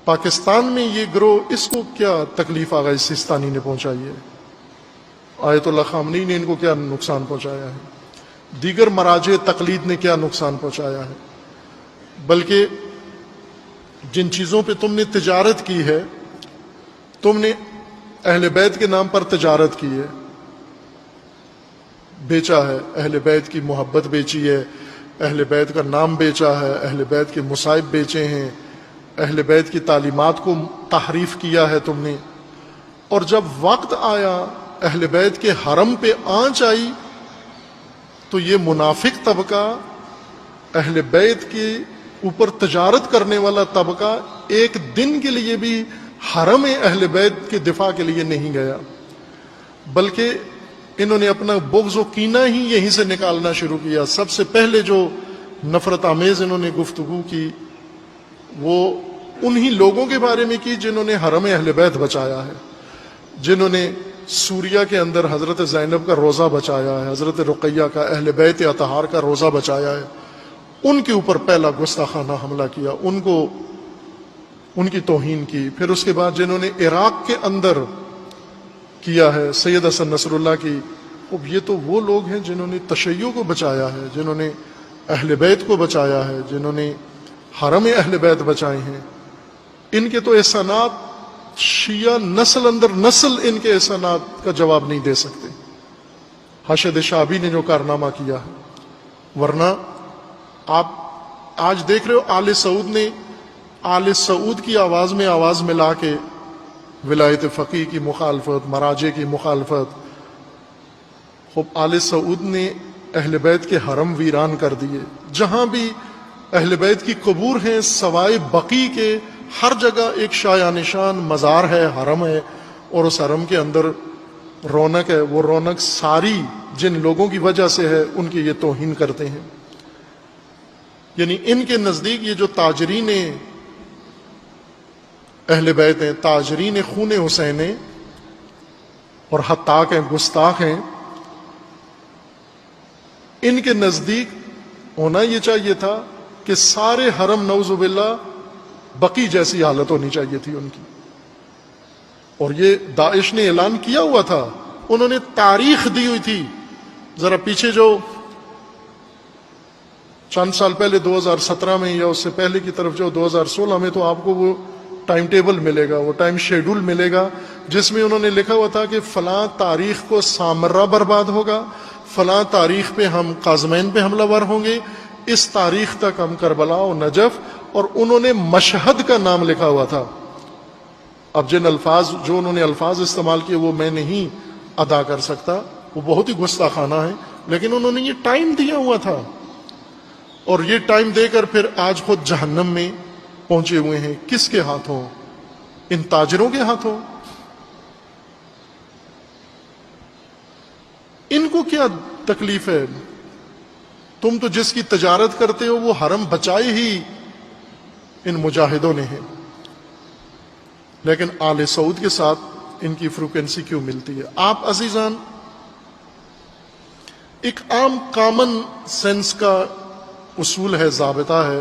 پاکستان میں یہ گروہ، اس کو کیا تکلیف آغا سیستانی نے پہنچائی ہے؟ آیت اللہ خامنئی نے ان کو کیا نقصان پہنچایا ہے؟ دیگر مراجع تقلید نے کیا نقصان پہنچایا ہے؟ بلکہ جن چیزوں پہ تم نے تجارت کی ہے، تم نے اہل بیت کے نام پر تجارت کی ہے، بیچا ہے، اہل بیت کی محبت بیچی ہے، اہل بیت کا نام بیچا ہے، اہل بیت کے مصائب بیچے ہیں، اہل بیت کی تعلیمات کو تحریف کیا ہے تم نے، اور جب وقت آیا اہل بیت کے حرم پہ آنچ آئی تو یہ منافق طبقہ، اہل بیت کے اوپر تجارت کرنے والا طبقہ، ایک دن کے لیے بھی حرم اہل بیت کے دفاع کے لیے نہیں گیا، بلکہ انہوں نے اپنا بغض و کینہ ہی یہیں سے نکالنا شروع کیا۔ سب سے پہلے جو نفرت آمیز انہوں نے گفتگو کی وہ انہی لوگوں کے بارے میں کی جنہوں نے حرم اہل بیت بچایا ہے، جنہوں نے سوریہ کے اندر حضرت زینب کا روزہ بچایا ہے، حضرت رقیہ کا، اہل بیت اطہار کا روزہ بچایا ہے، ان کے اوپر پہلا گستاخانہ حملہ کیا، ان کی توہین کی۔ پھر اس کے بعد جنہوں نے عراق کے اندر کیا ہے، سید حسن نصر اللہ کی، اب یہ تو وہ لوگ ہیں جنہوں نے تشیع کو بچایا ہے، جنہوں نے اہل بیت کو بچایا ہے، جنہوں نے حرم اہل بیت بچائے ہیں۔ ان کے تو احسانات شیعہ نسل اندر نسل ان کے احسانات کا جواب نہیں دے سکتے، حاشد شعبی نے جو کارنامہ کیا ہے۔ ورنہ آپ آج دیکھ رہے ہو آل سعود نے آل سعود کی آواز میں آواز ملا کے ولایت فقیہ کی مخالفت، مراجع کی مخالفت۔ خب آل سعود نے اہل بیت کے حرم ویران کر دیے، جہاں بھی اہل بیت کی قبور ہیں سوائے بقیع کے ہر جگہ ایک شایع نشان مزار ہے، حرم ہے، اور اس حرم کے اندر رونق ہے، وہ رونق ساری جن لوگوں کی وجہ سے ہے ان کی یہ توہین کرتے ہیں۔ یعنی ان کے نزدیک یہ جو تاجرین اہل بیت ہیں، تاجرین خون حسین ہیں اور حتاق ہیں، گستاخ ہیں، ان کے نزدیک ہونا یہ چاہیے تھا کہ سارے حرم نعوذ باللہ بقیع جیسی حالت ہونی چاہیے تھی ان کی۔ اور یہ داعش نے اعلان کیا ہوا تھا، انہوں نے تاریخ دی ہوئی تھی۔ ذرا پیچھے جو چند سال پہلے 2017 میں یا اس سے پہلے کی طرف جو 2016 میں، تو آپ کو وہ ٹائم ٹیبل ملے گا، وہ ٹائم شیڈول ملے گا، جس میں انہوں نے لکھا ہوا تھا کہ فلاں تاریخ کو سامرہ برباد ہوگا، فلاں تاریخ پہ ہم قازمین پہ حملہ ور ہوں گے، اس تاریخ تک ہم کربلا و نجف، اور انہوں نے مشہد کا نام لکھا ہوا تھا۔ اب جو انہوں نے الفاظ استعمال کیے وہ میں نہیں ادا کر سکتا، وہ بہت ہی گستاخانہ ہے، لیکن انہوں نے یہ ٹائم دیا ہوا تھا، اور یہ ٹائم دے کر پھر آج خود جہنم میں پہنچے ہوئے ہیں۔ کس کے ہاتھوں؟ ان تاجروں کے ہاتھوں۔ ان کو کیا تکلیف ہے؟ تم تو جس کی تجارت کرتے ہو وہ حرم بچائے ہی ان مجاہدوں نے ہیں، لیکن آل سعود کے ساتھ ان کی فریکوینسی کیوں ملتی ہے؟ آپ عزیزان، ایک عام کامن سینس کا اصول ہے، ضابطہ ہے،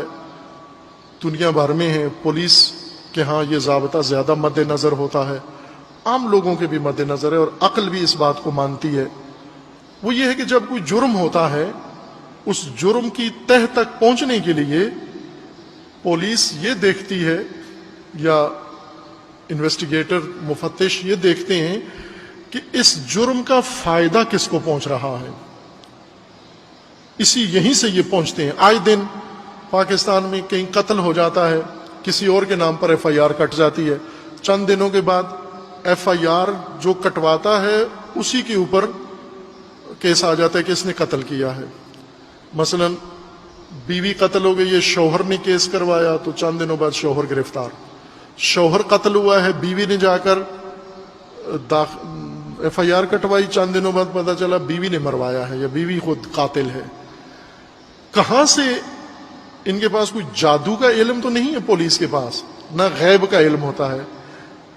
دنیا بھر میں ہے، پولیس کے ہاں یہ ضابطہ زیادہ مد نظر ہوتا ہے، عام لوگوں کے بھی مد نظر ہے، اور عقل بھی اس بات کو مانتی ہے۔ وہ یہ ہے کہ جب کوئی جرم ہوتا ہے، اس جرم کی تہ تک پہنچنے کے لیے پولیس یہ دیکھتی ہے، یا انویسٹیگیٹر مفتش یہ دیکھتے ہیں کہ اس جرم کا فائدہ کس کو پہنچ رہا ہے، یہیں سے یہ پہنچتے ہیں۔ آئے دن پاکستان میں کہیں قتل ہو جاتا ہے، کسی اور کے نام پر ایف آئی آر کٹ جاتی ہے، چند دنوں کے بعد ایف آئی آر جو کٹواتا ہے اسی کے اوپر کیس آ جاتا ہے کہ اس نے قتل کیا ہے۔ مثلا بیوی قتل ہو گئی ہے، شوہر نے کیس کروایا تو چند دنوں بعد شوہر گرفتار، شوہر قتل ہوا ہے، بیوی نے جا کر ایف آئی آر کٹوائی، چند دنوں بعد پتہ چلا بیوی نے مروایا ہے یا بیوی خود قاتل ہے۔ کہاں سے ان کے پاس کوئی جادو کا علم تو نہیں ہے پولیس کے پاس، نہ غیب کا علم ہوتا ہے۔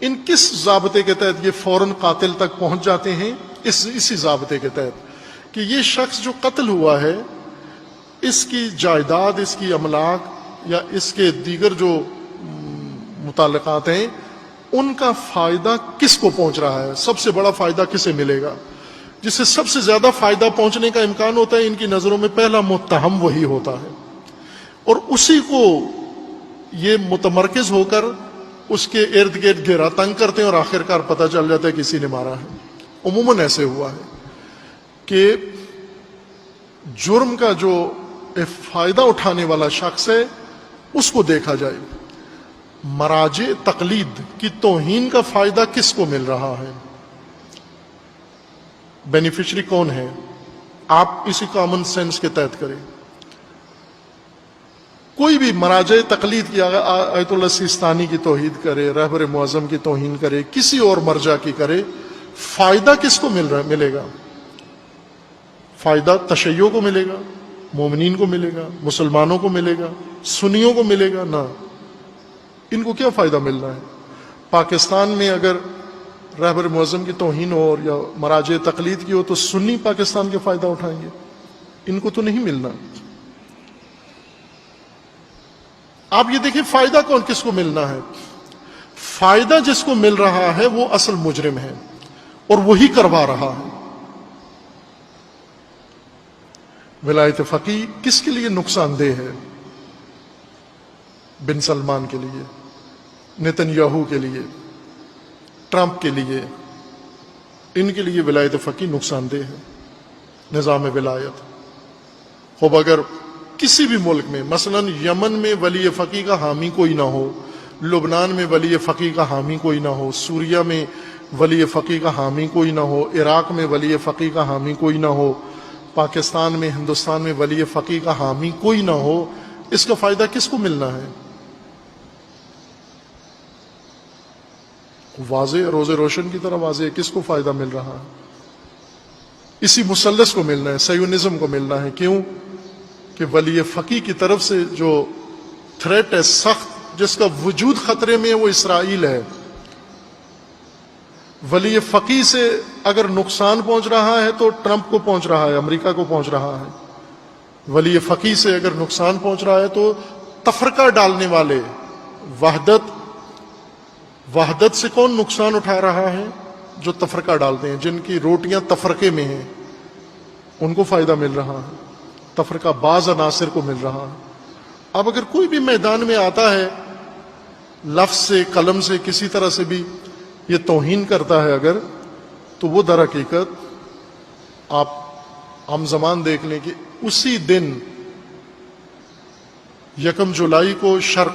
ان کس ضابطے کے تحت یہ فوراً قاتل تک پہنچ جاتے ہیں؟ اسی ضابطے کے تحت کہ یہ شخص جو قتل ہوا ہے، اس کی جائیداد، اس کی املاک یا اس کے دیگر جو متعلقات ہیں ان کا فائدہ کس کو پہنچ رہا ہے، سب سے بڑا فائدہ کسے ملے گا، جس سے سب سے زیادہ فائدہ پہنچنے کا امکان ہوتا ہے، ان کی نظروں میں پہلا متہم وہی ہوتا ہے، اور اسی کو یہ متمرکز ہو کر اس کے ارد گرد گھیرا تنگ کرتے ہیں، اور آخرکار پتہ چل جاتا ہے کسی نے مارا ہے۔ عموماً ایسے ہوا ہے کہ جرم کا جو فائدہ اٹھانے والا شخص ہے اس کو دیکھا جائے، مراجع تقلید کی توہین کا فائدہ کس کو مل رہا ہے، بینیفیشری کون ہے، آپ اسی کامن سینس کے تحت کریں۔ کوئی بھی مراجع تقلید کی، آیت اللہ سیستانی کی توحید کرے، رہبر معظم کی توہین کرے، کسی اور مرجع کی کرے، فائدہ کس کو ملے گا؟ فائدہ تشیع کو ملے گا، مومنین کو ملے گا، مسلمانوں کو ملے گا، سنیوں کو ملے گا؟ نہ، ان کو کیا فائدہ ملنا ہے؟ پاکستان میں اگر رہبر معظم کی توہین ہو یا مراجع تقلید کی ہو تو سنی پاکستان کے فائدہ اٹھائیں گے، ان کو تو نہیں ملنا۔ آپ یہ دیکھیں فائدہ کس کو ملنا ہے؟ فائدہ جس کو مل رہا ہے وہ اصل مجرم ہے اور وہی کروا رہا ہے۔ ولایت فقیہ کس کے لیے نقصان دہ ہے؟ بن سلمان کے لیے، نیتن یاہو کے لیے، ٹرمپ کے لیے، ان کے لیے ولایت فقیہ نقصان دہ ہے۔ نظام ولایت خوب اگر کسی بھی ملک میں، مثلا یمن میں ولی فقیہ کا حامی کوئی نہ ہو، لبنان میں ولی فقیہ کا حامی کوئی نہ ہو، سوریہ میں ولی فقیہ کا حامی کوئی نہ ہو، عراق میں ولی فقیہ کا حامی کوئی نہ ہو، پاکستان میں، ہندوستان میں ولی فقیہ کا حامی کوئی نہ ہو، اس کا فائدہ کس کو ملنا ہے؟ واضح، روز روشن کی طرح واضح ہے کس کو فائدہ مل رہا ہے؟ اسی مثلث کو ملنا ہے، سیونزم کو ملنا ہے۔ کیوں؟ کہ ولی فقیہ کی طرف سے جو تھریٹ ہے سخت، جس کا وجود خطرے میں ہے، وہ اسرائیل ہے۔ ولی فقیہ سے اگر نقصان پہنچ رہا ہے تو ٹرمپ کو پہنچ رہا ہے، امریکہ کو پہنچ رہا ہے۔ ولی فقیہ سے اگر نقصان پہنچ رہا ہے تو تفرقہ ڈالنے والے، وحدت سے کون نقصان اٹھا رہا ہے؟ جو تفرقہ ڈالتے ہیں، جن کی روٹیاں تفرقے میں ہیں، ان کو فائدہ مل رہا ہے، تفرقہ باز عناصر کو مل رہا ہے۔ اب اگر کوئی بھی میدان میں آتا ہے، لفظ سے، قلم سے، کسی طرح سے بھی یہ توہین کرتا ہے اگر، تو وہ در حقیقت آپ ہم زمان دیکھ لیں کہ اسی دن 1 جولائی کو شرق